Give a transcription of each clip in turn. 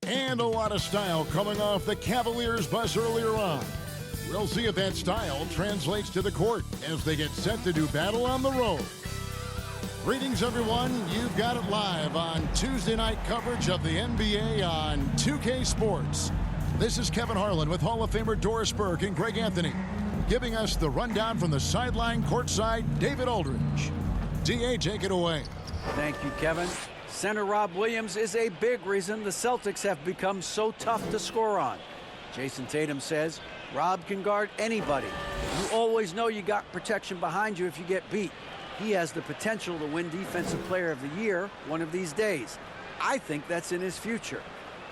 And a lot of style coming off the Cavaliers bus earlier on. We'll see if that style translates to the court as they get set to do battle on the road. Greetings, everyone. You've got it live on Tuesday night coverage of the NBA on 2K Sports. This is Kevin Harlan with Hall of Famer Doris Burke and Greg Anthony, giving us the rundown from the sideline courtside, David Aldridge. DA, take it away. Thank you, Kevin. Center Rob Williams is a big reason the Celtics have become so tough to score on. Jason Tatum says Rob can guard anybody. You always know you got protection behind you if you get beat. He has the potential to win Defensive Player of the Year one of these days. I think that's in his future.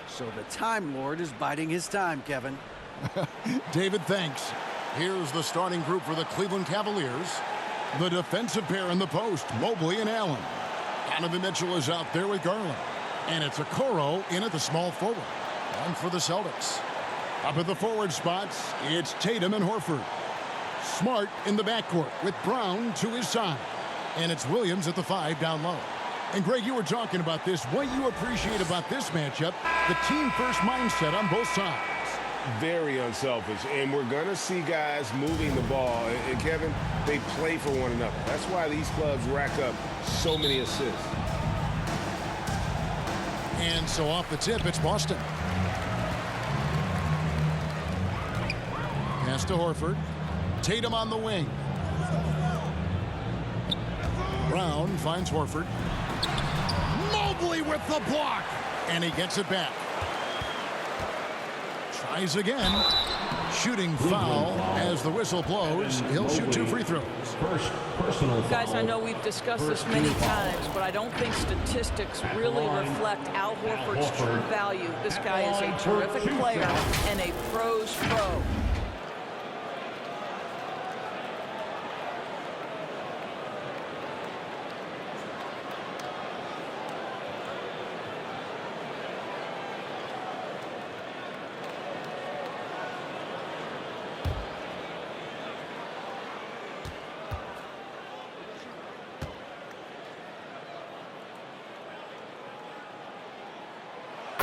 So the Time Lord is biding his time, Kevin. David, thanks. Here's the starting group for the Cleveland Cavaliers. The defensive pair in the post, Mobley and Allen. Donovan Mitchell is out there with Garland. And it's Okoro in at the small forward. One for the Celtics. Up at the forward spots, it's Tatum and Horford. Smart in the backcourt with Brown to his side. And it's Williams at the 5 down low. And Greg, you were talking about this. What you appreciate about this matchup, the team-first mindset on both sides. Very unselfish, and we're going to see guys moving the ball. And Kevin, they play for one another. That's why these clubs rack up so many assists. And so off the tip, it's Boston. Pass to Horford. Tatum on the wing. Brown finds Horford. Mobley with the block. And he gets it back. Tries again. Shooting foul as the whistle blows. He'll shoot 2 free throws. Guys, I know we've discussed this many times, but I don't think statistics really reflect Al Horford's true value. This guy is a terrific player and a pro's pro.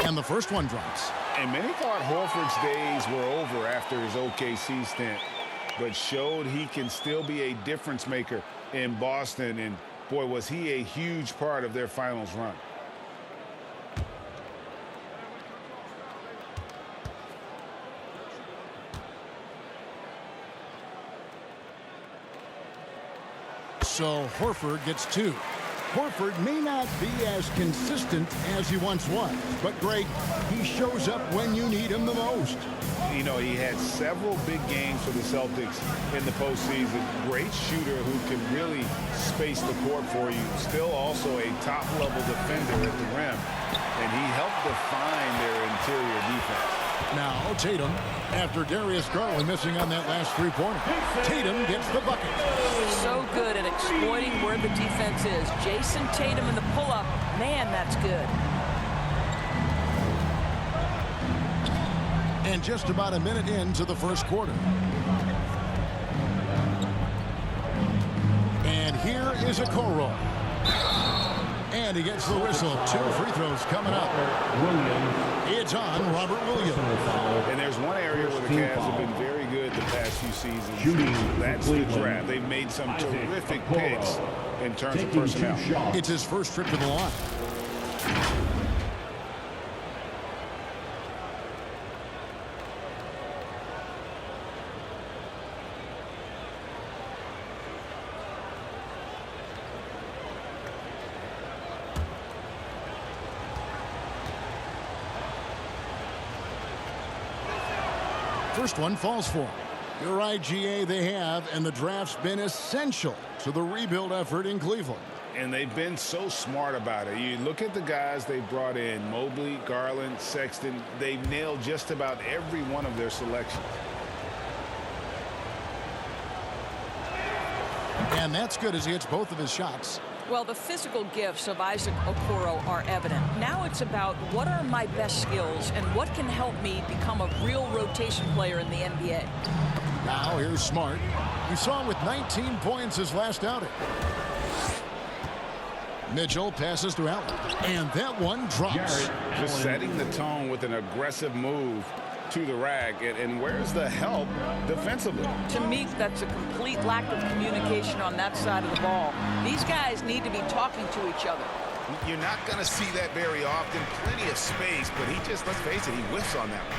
And the first one drops. And many thought Horford's days were over after his OKC stint, but showed he can still be a difference maker in Boston. And boy, was he a huge part of their finals run. So Horford gets 2. Horford may not be as consistent as he once was, but Greg, he shows up when you need him the most. You know, he had several big games for the Celtics in the postseason. Great shooter who can really space the court for you. Still also a top-level defender at the rim, and he helped define their interior defense. Now Tatum, after Darius Garland missing on that last 3-pointer. Tatum gets the bucket. So good at exploiting where the defense is. Jason Tatum in the pull-up. Man, that's good. And just about a minute into the first quarter. And here is Okoro. And he gets the whistle. 2 free throws coming up. It's on Robert Williams. And there's one area where the Cavs have been very good the past few seasons. That's the draft. They've made some terrific picks in terms of personnel. It's his first trip to the line. First one falls for him. You're right, GA, they have, and the draft's been essential to the rebuild effort in Cleveland. And they've been so smart about it. You look at the guys they've brought in, Mobley, Garland, Sexton. They've nailed just about every one of their selections. And that's good as he hits both of his shots. Well, the physical gifts of Isaac Okoro are evident. Now it's about what are my best skills and what can help me become a real rotation player in the NBA. Now here's Smart. We saw him with 19 points his last outing. Mitchell passes to Allen, and that one drops. Just setting the tone with an aggressive move to the rack. And where's the help defensively? To me, that's a complete lack of communication on that side of the ball. These guys need to be talking to each other. You're not going to see that very often. Plenty of space, but he just, let's face it, he whiffs on that one.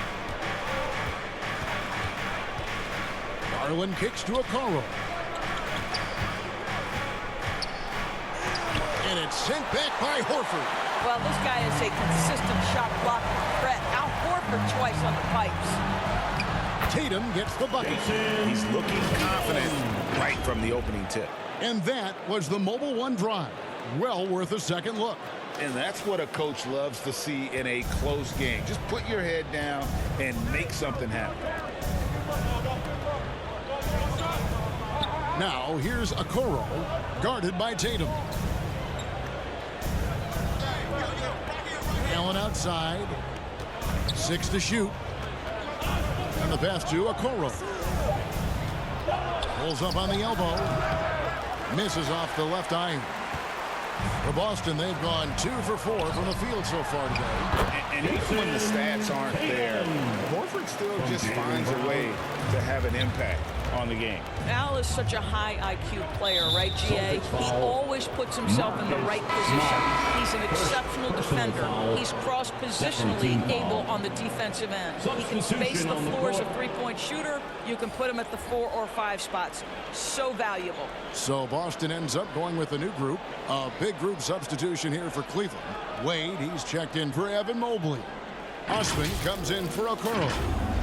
Garland kicks to Okoro. And it's sent back by Horford. Well, this guy is a consistent shot blocking threat. Out Horford twice on the pipes. Tatum gets the bucket. He's looking confident right from the opening tip. And that was the Mobile One drive. Well worth a second look. And that's what a coach loves to see in a close game. Just put your head down and make something happen. Now here's Okoro, guarded by Tatum. Allen outside. 6 to shoot. And the pass to Okoro. Pulls up on the elbow. Misses off the left iron. For Boston, they've gone 2 for 4 from the field so far today. And even when the stats aren't there, Horford still just finds a way to have an impact on the game. Al is such a high IQ player, right, GA? He always puts himself in the right position. He's an exceptional defender. He's cross-positionally able on the defensive end. He can space the floor as a three-point shooter. You can put him at the 4 or 5 spots. So valuable. So Boston ends up going with a new group. A big group substitution here for Cleveland. Wade, he's checked in for Evan Mobley. Osman comes in for Okoro.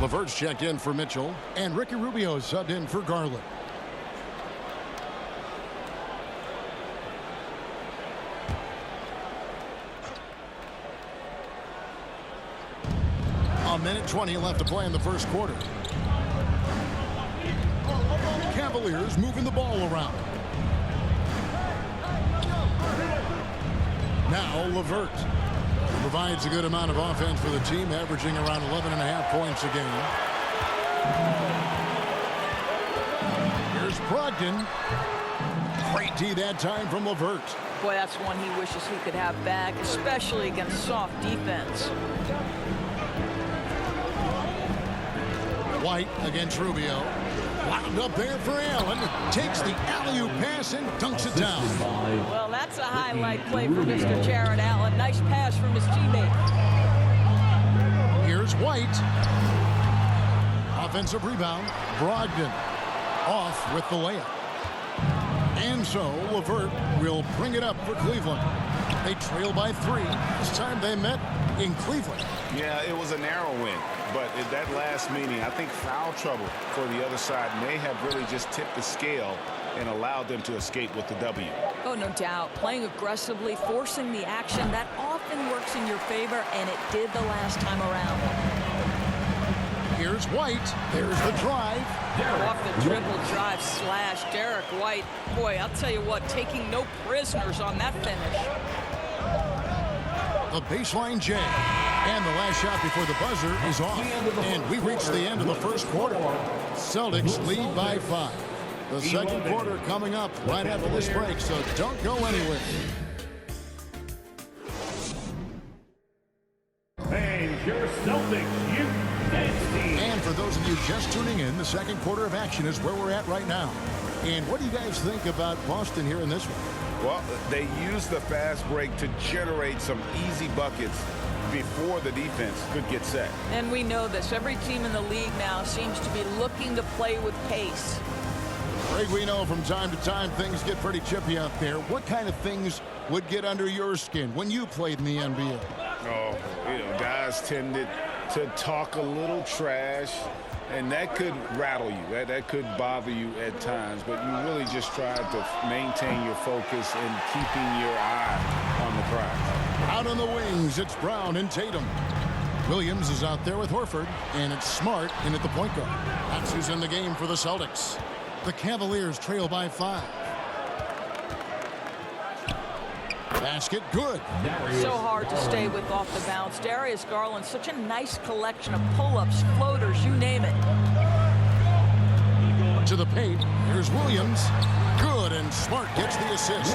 LeVert's checked in for Mitchell. And Ricky Rubio subbed in for Garland. A minute 20 left to play in the first quarter. Cavaliers moving the ball around. Now LeVert provides a good amount of offense for the team, averaging around 11.5 points a game. Here's Brogdon. Great D that time from LeVert. Boy, that's one he wishes he could have back, especially against soft defense. White against Rubio. Wound up there for Allen. Takes the alley-oop pass and dunks it down. Well, that's a highlight play for Mr. Jared Allen. Nice pass from his teammate. Here's White. Offensive rebound. Brogdon off with the layup. And so LeVert will bring it up for Cleveland. They trail by 3. This time they met in Cleveland. Yeah, it was a narrow win. But in that last meeting, I think foul trouble for the other side may have really just tipped the scale and allowed them to escape with the W. Oh, no doubt. Playing aggressively, forcing the action, that often works in your favor, and it did the last time around. Here's White. There's the drive. Off the dribble drive slash. Derek White. Boy, I'll tell you what, taking no prisoners on that finish. The baseline J. And the last shot before the buzzer is off. And we reach the end of the first quarter. Celtics lead by 5. The second quarter coming up right after this break, so don't go anywhere. And your Celtics Youth Dance Team. And for those of you just tuning in, the second quarter of action is where we're at right now. And what do you guys think about Boston here in this one? Well, they used the fast break to generate some easy buckets before the defense could get set. And we know this. Every team in the league now seems to be looking to play with pace. Greg, we know from time to time things get pretty chippy out there. What kind of things would get under your skin when you played in the NBA? Oh, guys tended to talk a little trash, and that could rattle you. That could bother you at times, but you really just tried to maintain your focus and keeping your eye on the prize. Out on the wings, it's Brown and Tatum. Williams is out there with Horford, and it's Smart in at the point guard. That's who's in the game for the Celtics. The Cavaliers trail by 5. Basket good. So hard to stay with off the bounce. Darius Garland, such a nice collection of pull-ups, floaters, you name it. To the paint. Here's Williams. Good, and Smart gets the assist.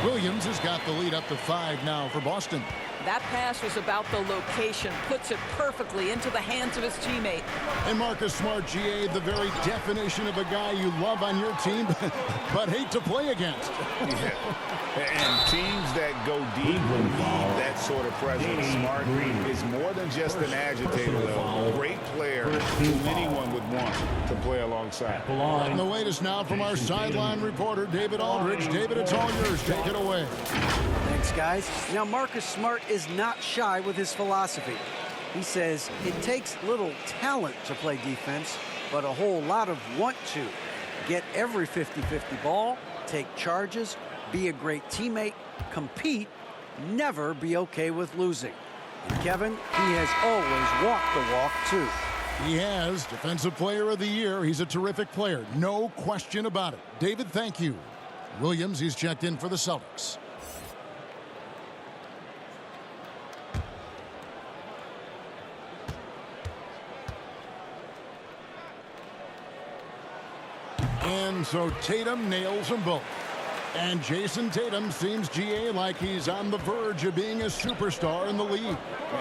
Williams has got the lead up to 5 now for Boston. That pass was about the location, puts it perfectly into the hands of his teammate. And Marcus Smart, GA, the very definition of a guy you love on your team, but hate to play against. Yeah. And teams that go deep need that sort of presence. Smart is more than just an agitator, though. A great player who anyone would want to play alongside. And the latest now from our sideline reporter, David Aldridge. David, it's all yours. Take it away. Thanks, guys. Now, Marcus Smart is not shy with his philosophy. He says it takes little talent to play defense, but a whole lot of want to. Get every 50-50 ball, take charges, be a great teammate, compete, never be okay with losing. And Kevin, he has always walked the walk, too. He has. Defensive Player of the Year. He's a terrific player. No question about it. David, thank you. Williams, he's checked in for the Celtics. And so Tatum nails them both. And Jason Tatum seems, GA, like he's on the verge of being a superstar in the league.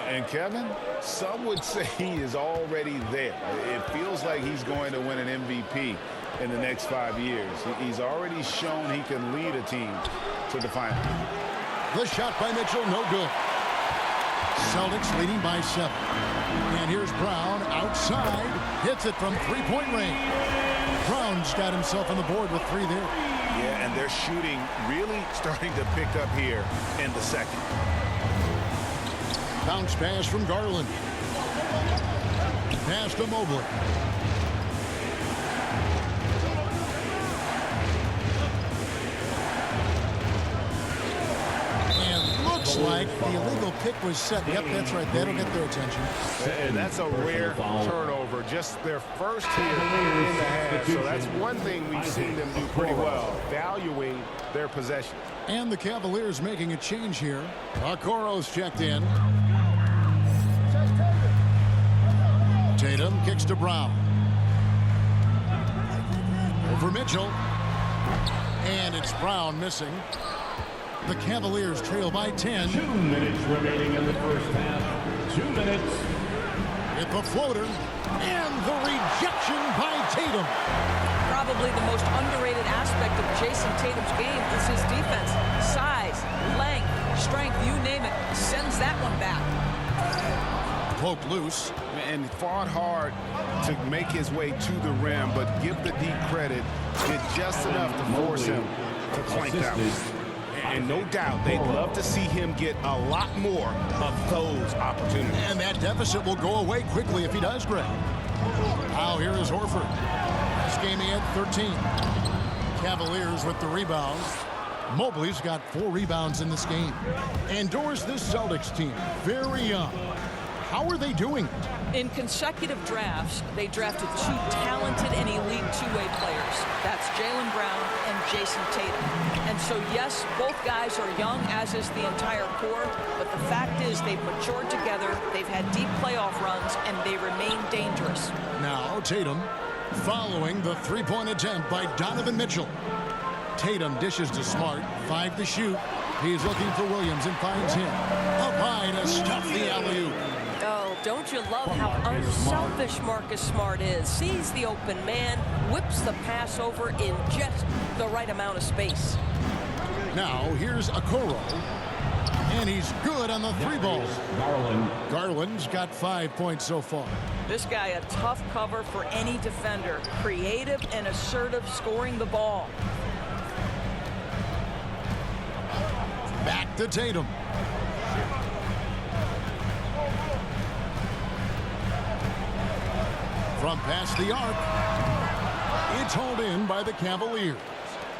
And Kevin, some would say he is already there. It feels like he's going to win an MVP in the next 5 years. He's already shown he can lead a team to the final. The shot by Mitchell, no good. Celtics leading by 7. And here's Brown outside. Hits it from three-point range. Brown's got himself on the board with 3 there. Yeah, and they're shooting really starting to pick up here in the second. Bounce pass from Garland. Pass to Mobley. And looks like the illegal pick was set. Yep, that's right. That'll get their attention. And that's a rare turnover. Just their first here in the half. So that's one thing we've seen them do pretty well, valuing their possession. And the Cavaliers making a change here. Okoro's checked in. Tatum kicks to Brown. Over Mitchell. And it's Brown missing. The Cavaliers trail by 10. 2 minutes remaining in the first half. 2 minutes. With the floater. And the rejection by Tatum. Probably the most underrated aspect of Jason Tatum's game is his defense. Size, length, strength, you name it. Sends that one back. Poked loose. And fought hard to make his way to the rim, but give the D credit, did just enough to force him to clank out. And no doubt they'd love to see him get a lot more of those opportunities. And that deficit will go away quickly if he does, Greg. Now here is Horford. This game he had 13. Cavaliers with the rebounds. Mobley's got 4 rebounds in this game. Indoors, this Celtics team, very young. How are they doing it? In consecutive drafts, they drafted 2 talented and elite two-way players. That's Jaylen Brown and Jason Tatum. And so, yes, both guys are young, as is the entire core, but the fact is they've matured together, they've had deep playoff runs, and they remain dangerous. Now Tatum following the 3-point attempt by Donovan Mitchell. Tatum dishes to Smart, 5 to shoot. He's looking for Williams and finds him. Up high to stuff the alley-oop. Oh, don't you love how unselfish Marcus Smart is? Sees the open man, whips the pass over in just the right amount of space. Now here's Okoro. And he's good on the 3-ball. Garland's got 5 points so far. This guy a tough cover for any defender. Creative and assertive scoring the ball. Back to Tatum. From past the arc. It's hauled in by the Cavaliers.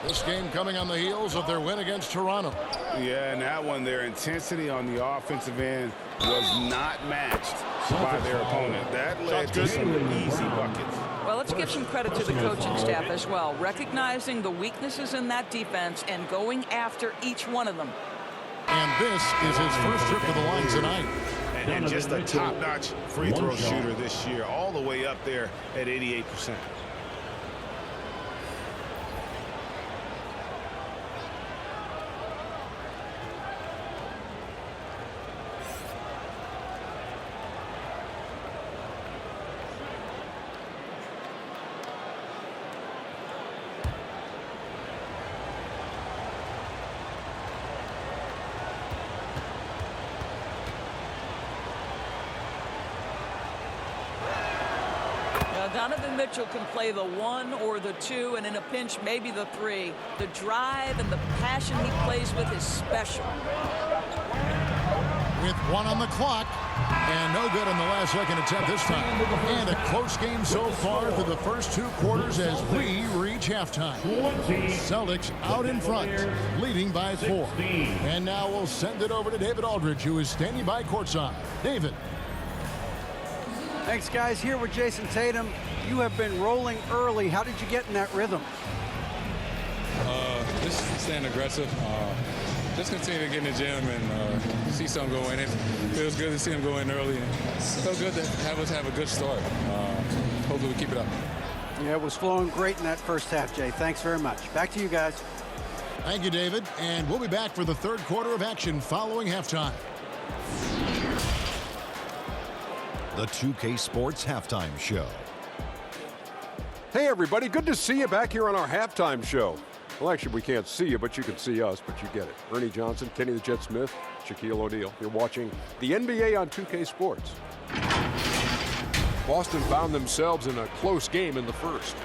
This game coming on the heels of their win against Toronto. Yeah, and that one, their intensity on the offensive end was not matched by their opponent. That led to some easy buckets. Well, let's give some credit to the coaching staff as well, recognizing the weaknesses in that defense and going after each one of them. And this is his first trip to the line tonight. And just a top-notch free throw shooter this year, all the way up there at 88%. Donovan Mitchell can play the 1 or the 2, and in a pinch, maybe the 3. The drive and the passion he plays with is special. With 1 on the clock, and no good on the last second attempt this time. And a close game so far through the first 2 quarters as we reach halftime. Celtics out in front, leading by 4. And now we'll send it over to David Aldridge, who is standing by courtside. David. Thanks, guys. Here with Jason Tatum. You have been rolling early. How did you get in that rhythm? Just staying aggressive. Just continue to get in the gym and see something go in. It feels good to see him go in early. And so good to have us have a good start. Hopefully we keep it up. Yeah, it was flowing great in that first half, Jay. Thanks very much. Back to you guys. Thank you, David. And we'll be back for the 3rd quarter of action following halftime. The 2K Sports Halftime Show. Hey, everybody. Good to see you back here on our halftime show. Well, actually, we can't see you, but you can see us, but you get it. Ernie Johnson, Kenny the Jet Smith, Shaquille O'Neal. You're watching the NBA on 2K Sports. Boston found themselves in a close game in the first.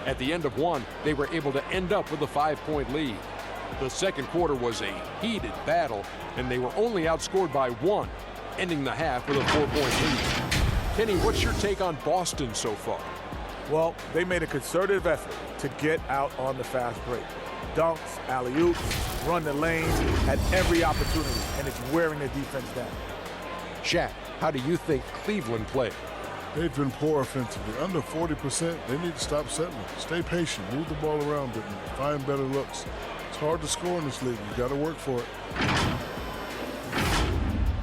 At the end of 1, they were able to end up with a 5-point lead. The second quarter was a heated battle, and they were only outscored by 1, ending the half with a 4-point lead. Kenny, what's your take on Boston so far? Well, they made a concerted effort to get out on the fast break. Dunks, alley-oops, run the lanes, had every opportunity, and it's wearing the defense down. Shaq, how do you think Cleveland played? They've been poor offensively. Under 40%, they need to stop settling. Stay patient, move the ball around a bit, and find better looks. It's hard to score in this league. You got to work for it.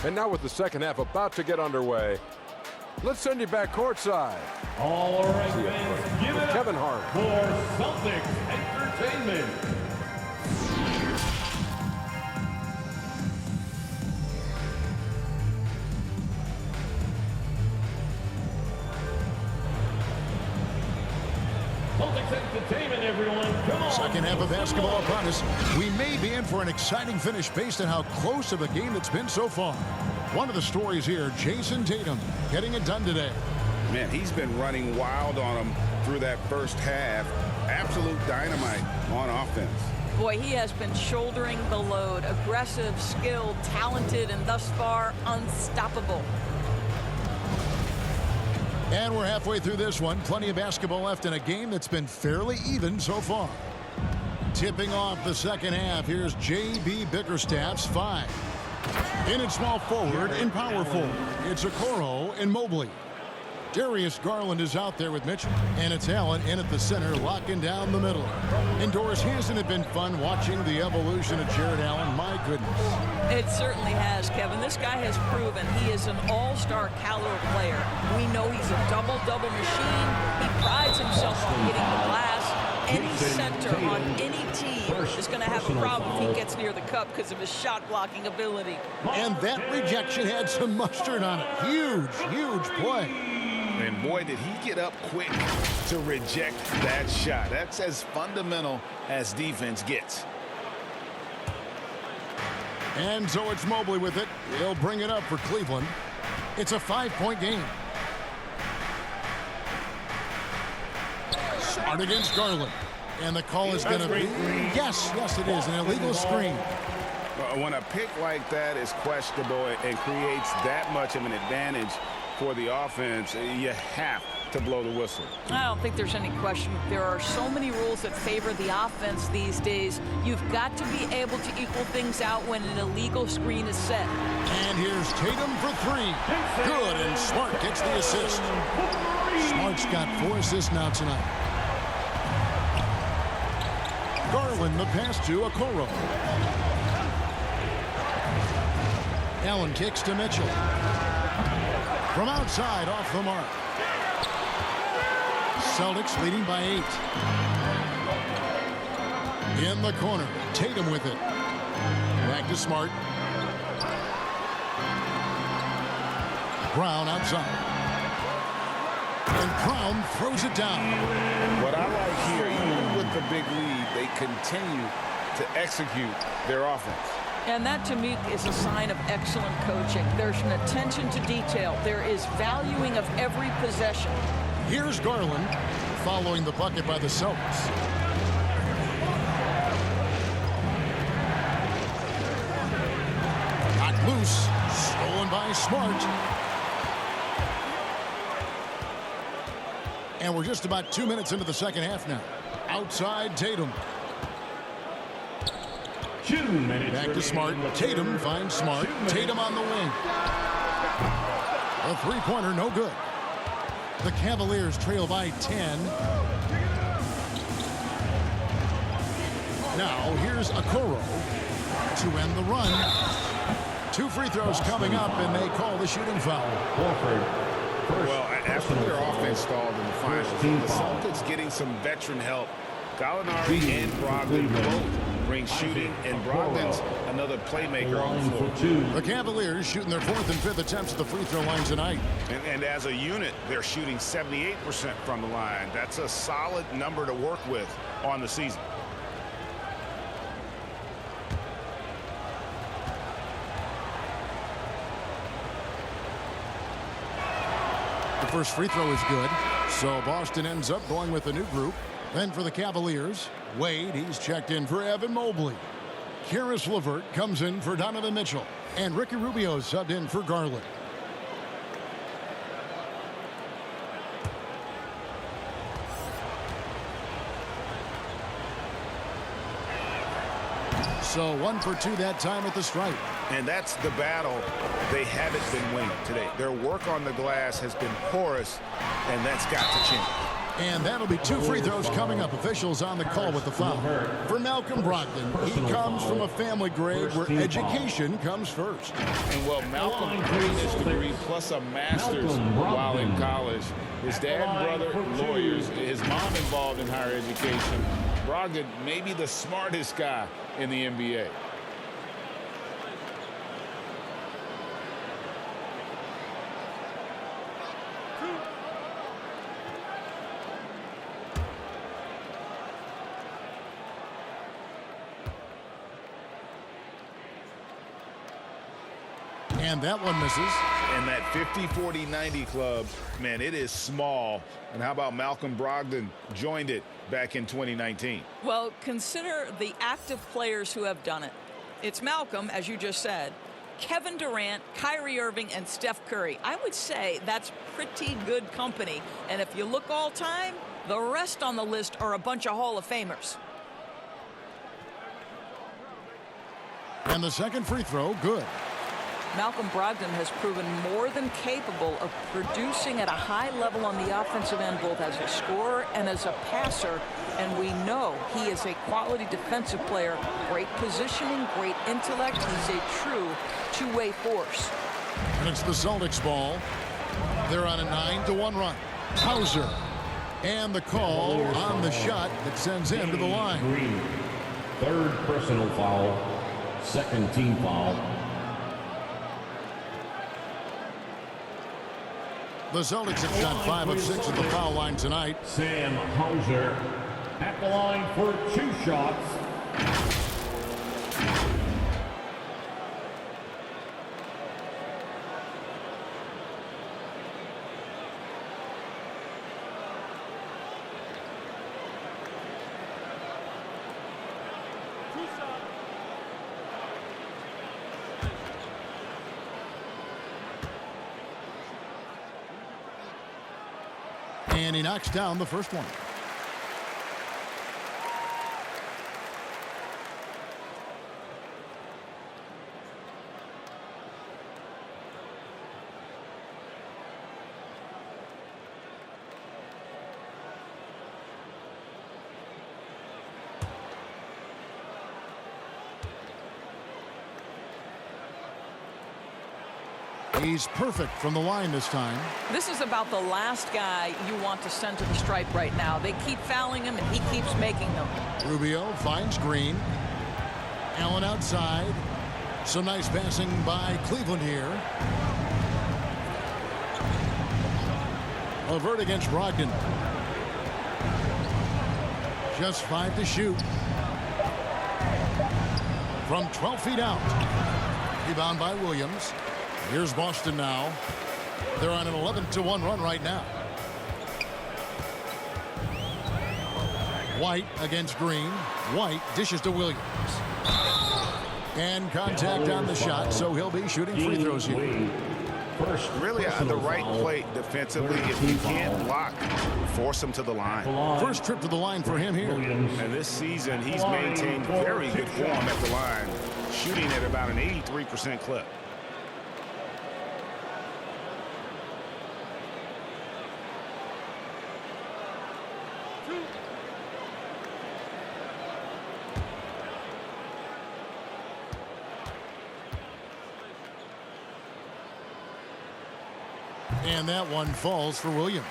And now with the second half about to get underway, let's send you back courtside. All right, fans, give it up Kevin Hart for Celtics Entertainment. Celtics Entertainment, everyone. Come on. Second half of basketball upon us. We may be in for an exciting finish based on how close of a game it's been so far. One of the stories here, Jason Tatum getting it done today. Man, he's been running wild on him through that first half. Absolute dynamite on offense. Boy, he has been shouldering the load. Aggressive, skilled, talented, and thus far, unstoppable. And we're halfway through this one. Plenty of basketball left in a game that's been fairly even so far. Tipping off the second half, here's J.B. Bickerstaff's 5. In at small forward, in power forward, it's Okoro and Mobley. Darius Garland is out there with Mitchell, and it's Allen in at the center, locking down the middle. Indoors, hasn't it been fun watching the evolution of Jared Allen? My goodness. It certainly has, Kevin. This guy has proven he is an all-star caliber player. We know he's a double-double machine. He prides himself on hitting the glass. Any center on any team is going to have a problem if he gets near the cup because of his shot-blocking ability. And that rejection had some mustard on it. Huge, huge play. And boy, did he get up quick to reject that shot. That's as fundamental as defense gets. And so it's Mobley with it. He'll bring it up for Cleveland. It's a 5-point game. Smart against Garland. And the call is going to be, yes, it is, an illegal screen. When a pick like that is questionable and creates that much of an advantage for the offense, you have to blow the whistle. I don't think there's any question. There are so many rules that favor the offense these days. You've got to be able to equal things out when an illegal screen is set. And here's Tatum for 3. Good, and Smart gets the assist. Smart's got 4 assists now tonight. Garland the pass to Okoro. Allen kicks to Mitchell. From outside, off the mark. Celtics leading by 8. In the corner, Tatum with it. Back to Smart. Brown outside. And Brown throws it down. What I like here, even with the big lead, they continue to execute their offense. And that, to me, is a sign of excellent coaching. There's an attention to detail. There is valuing of every possession. Here's Garland following the bucket by the Celtics. Got loose. Stolen by Smart. And we're just about 2 minutes into the second half now. Outside Tatum. 2 minutes. Back to Smart. Tatum finds Smart. Tatum on the wing. A three-pointer, no good. The Cavaliers trail by 10. Now here's Okoro to end the run. 2 free throws coming up, and they call the shooting foul. Well, after their offense stalled in the finals, the Celtics getting some veteran help. Gallinari and Brogdon both bring shooting, and Brogdon's another playmaker on the floor. The Cavaliers shooting their 4th and 5th attempts at the free throw line tonight. And as a unit, they're shooting 78% from the line. That's a solid number to work with on the season. The first free throw is good, so Boston ends up going with a new group. Then for the Cavaliers, Wade, he's checked in for Evan Mobley. Karis LeVert comes in for Donovan Mitchell. And Ricky Rubio subbed in for Garland. So 1 for 2 that time at the stripe. And that's the battle they haven't been winning today. Their work on the glass has been porous, and that's got to change. And that'll be 2 free throws coming up. Officials on the call with the foul. For Malcolm Brogdon, he comes from a family grade where education comes first. And well, Malcolm gained his degree plus a master's while in college. His dad and brother, lawyers. His mom involved in higher education. Brogdon may be the smartest guy in the NBA. And that one misses. And that 50-40-90 club, man, it is small. And how about Malcolm Brogdon joined it back in 2019? Well, consider the active players who have done it. It's Malcolm, as you just said, Kevin Durant, Kyrie Irving, and Steph Curry. I would say that's pretty good company. And if you look all time, the rest on the list are a bunch of Hall of Famers. And the second free throw, good. Malcolm Brogdon has proven more than capable of producing at a high level on the offensive end, both as a scorer and as a passer. And we know he is a quality defensive player, great positioning, great intellect. He's a true two-way force. And it's the Celtics ball. They're on a 9-1 run. Hauser. And the call on the shot that sends him to the line. Green. 3rd personal foul. 2nd team foul. The Celtics have shot 5 of 6 at the foul line tonight. Sam Hauser at the line for 2 shots. And he knocks down the first one. He's perfect from the line this time. This is about the last guy you want to send to the stripe right now. They keep fouling him, and he keeps making them. Rubio finds Green. Allen outside. Some nice passing by Cleveland here. LeVert against Brogdon. Just 5 to shoot. From 12 feet out. Rebound by Williams. Here's Boston now. They're on an 11-1 run right now. White against Green. White dishes to Williams. And contact on the shot, so he'll be shooting free throws here. Really at the right play defensively. If you can't block, force him to the line. First trip to the line for him here. And this season, he's maintained very good form at the line, shooting at about an 83% clip. And that one falls for Williams.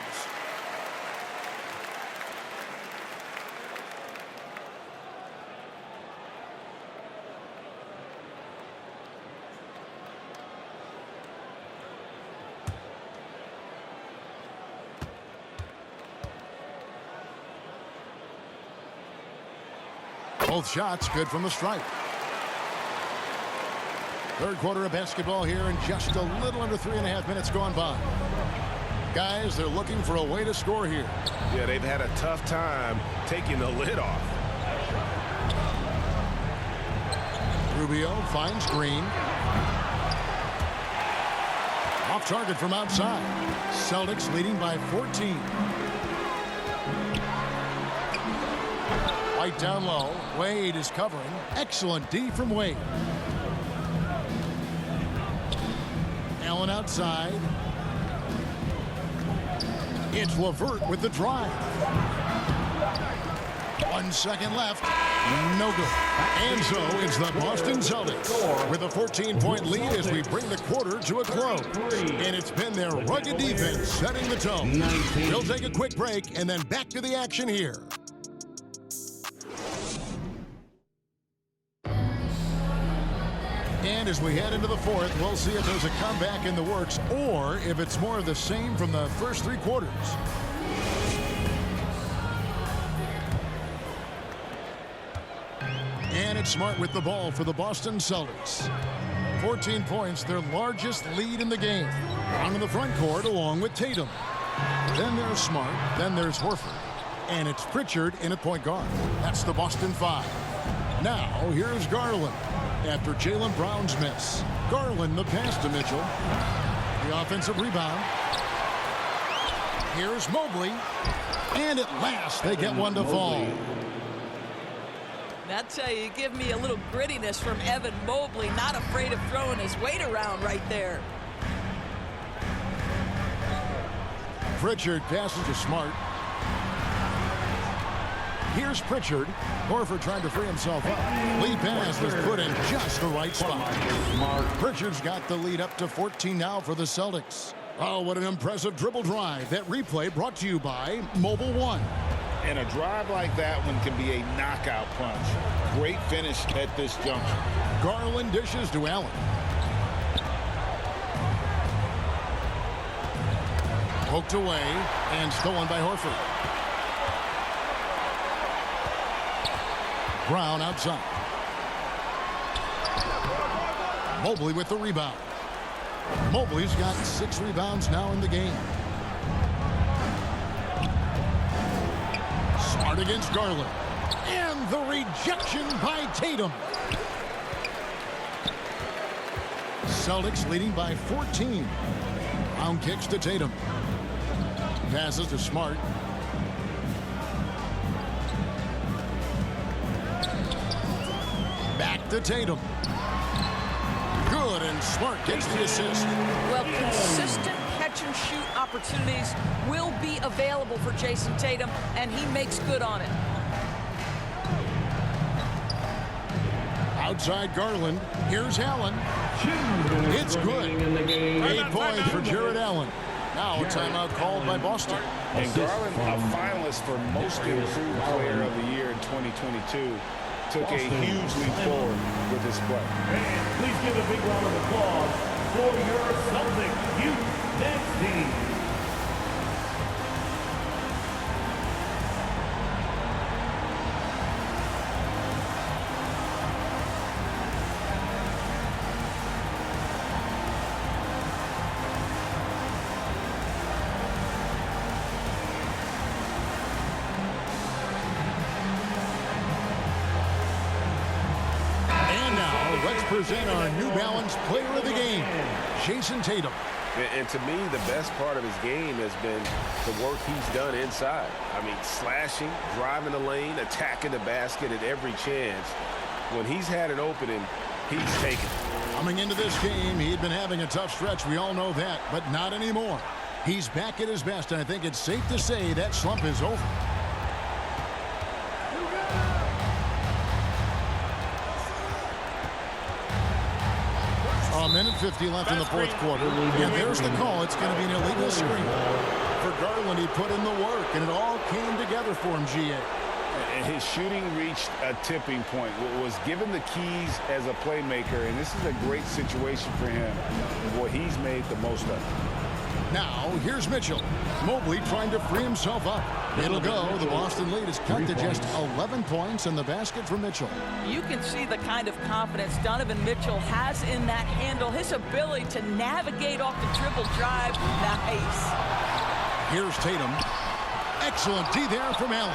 Both shots good from the stripe. Third quarter of basketball here, and just a little under 3.5 minutes gone by. Guys, they're looking for a way to score here. Yeah, they've had a tough time taking the lid off. Rubio finds Green. Off target from outside. Celtics leading by 14. White down low. Wade is covering. Excellent D from Wade. Allen outside. It's LeVert with the drive. 1 second left. No good. And so it's the Boston Celtics with a 14-point lead as we bring the quarter to a close. And it's been their rugged defense setting the tone. We'll take a quick break and then back to the action here. And as we head into the fourth, we'll see if there's a comeback in the works or if it's more of the same from the first 3 quarters. And it's Smart with the ball for the Boston Celtics. 14 points, their largest lead in the game. On in the front court along with Tatum. Then there's Smart, then there's Horford. And it's Pritchard in at point guard. That's the Boston 5. Now here's Garland. After Jaylen Brown's miss. Garland the pass to Mitchell. The offensive rebound. Here's Mobley. And at last they get one to fall. I tell you, give me a little grittiness from Evan Mobley, not afraid of throwing his weight around right there. Pritchard passes to Smart. Here's Pritchard. Horford trying to free himself up. Lead pass was put in just the right spot. Pritchard's got the lead up to 14 now for the Celtics. Oh, what an impressive dribble drive. That replay brought to you by Mobile One. And a drive like that one can be a knockout punch. Great finish at this juncture. Garland dishes to Allen. Poked away and stolen by Horford. Brown outside. Mobley with the rebound. Mobley's got 6 rebounds now in the game. Smart against Garland. And the rejection by Tatum. Celtics leading by 14. Brown kicks to Tatum. Passes to Smart. Back to Tatum. Good, and Smart gets the assist. Well, consistent catch-and-shoot opportunities will be available for Jason Tatum, and he makes good on it. Outside Garland. Here's Allen. It's good. 8 points for Jared Allen. Now a timeout called by Boston. And Garland, a finalist for Most Improved Player of the Year in 2022, took a huge leap forward with his play. And please give a big round of applause for your Celtic youth dance team. present our New Balance Player of the Game, Jason Tatum. And to me, the best part of his game has been the work he's done inside. I mean, slashing, driving the lane, attacking the basket at every chance. When he's had an opening, he's taken it. Coming into this game, he'd been having a tough stretch. We all know that, but not anymore. He's back at his best, and I think it's safe to say that slump is over. A minute 50 left in the fourth quarter. And there's the call. It's going to be an illegal screen. For Garland, he put in the work, and it all came together for him, GA. And his shooting reached a tipping point. Was given the keys as a playmaker, and this is a great situation for him. Boy, he's made the most of it. Now, here's Mitchell. Mobley trying to free himself up. It'll go. The Boston lead is cut to just 11 points in the basket for Mitchell. You can see the kind of confidence Donovan Mitchell has in that handle. His ability to navigate off the dribble drive. Nice. Here's Tatum. Excellent D there from Allen.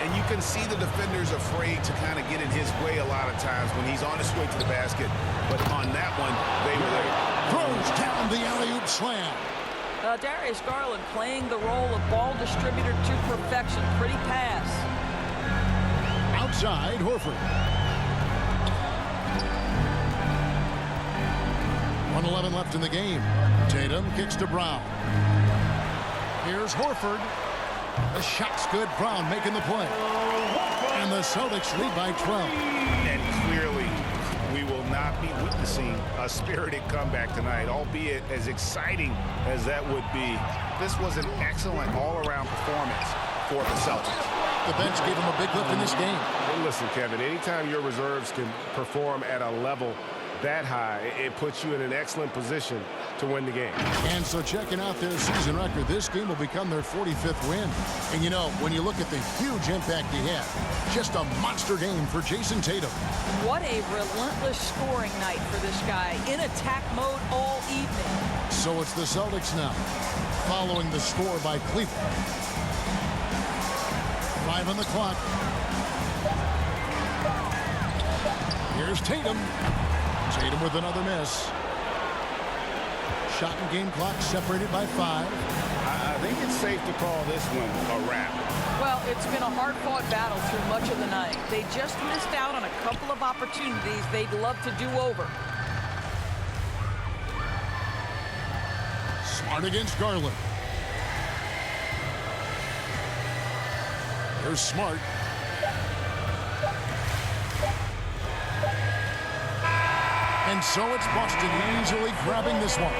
And you can see the defenders afraid to kind of get in his way a lot of times when he's on his way to the basket. But on that one, they were there. Throws down the alley-oop slam. Darius Garland playing the role of ball distributor to perfection. Pretty pass. Outside, Horford. 1:11 left in the game. Tatum kicks to Brown. Here's Horford. The shot's good. Brown making the play. And the Celtics lead by 12. And clearly, we will not be witnessing a spirited comeback tonight, albeit as exciting as that would be. This was an excellent all-around performance for the Celtics. The bench gave him a big lift in this game. Well, listen, Kevin, anytime your reserves can perform at a level that high, it puts you in an excellent position to win the game. And so checking out their season record, this game will become their 45th win. And you know, when you look at the huge impact he had, just a monster game for Jason Tatum. What a relentless scoring night for this guy. In attack mode all evening. So it's the Celtics now, following the score by Cleveland. 5 on the clock. Here's Tatum. Tatum with another miss. Shot and game clock separated by 5. I think it's safe to call this one a wrap. Well, it's been a hard-fought battle through much of the night. They just missed out on a couple of opportunities they'd love to do over. Smart against Garland. Here's Smart. And so it's Boston easily grabbing this one.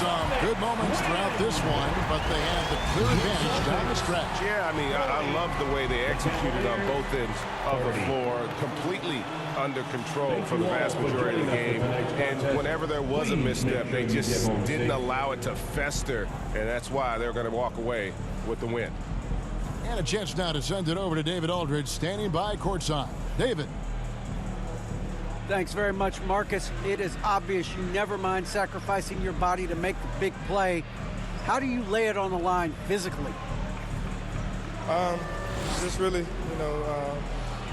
Some good moments throughout this one, but they have the clear advantage down the stretch. Yeah, I mean, I love the way they executed on both ends of the floor, completely under control for the vast majority of the game. And whenever there was a misstep, they just didn't allow it to fester, and that's why they're going to walk away with the win. And a chance now to send it over to David Aldridge, standing by courtside. David. Thanks very much, Marcus. It is obvious you never mind sacrificing your body to make the big play. How do you lay it on the line physically? Just really,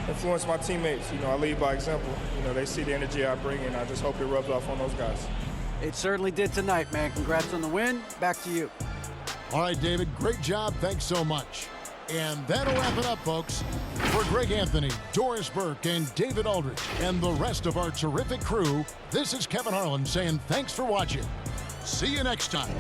influence my teammates. I lead by example. They see the energy I bring, and I just hope it rubs off on those guys. It certainly did tonight, man. Congrats on the win. Back to you. All right, David, great job. Thanks so much. And that'll wrap it up, folks. For Greg Anthony, Doris Burke, and David Aldridge, and the rest of our terrific crew, this is Kevin Harlan saying thanks for watching. See you next time.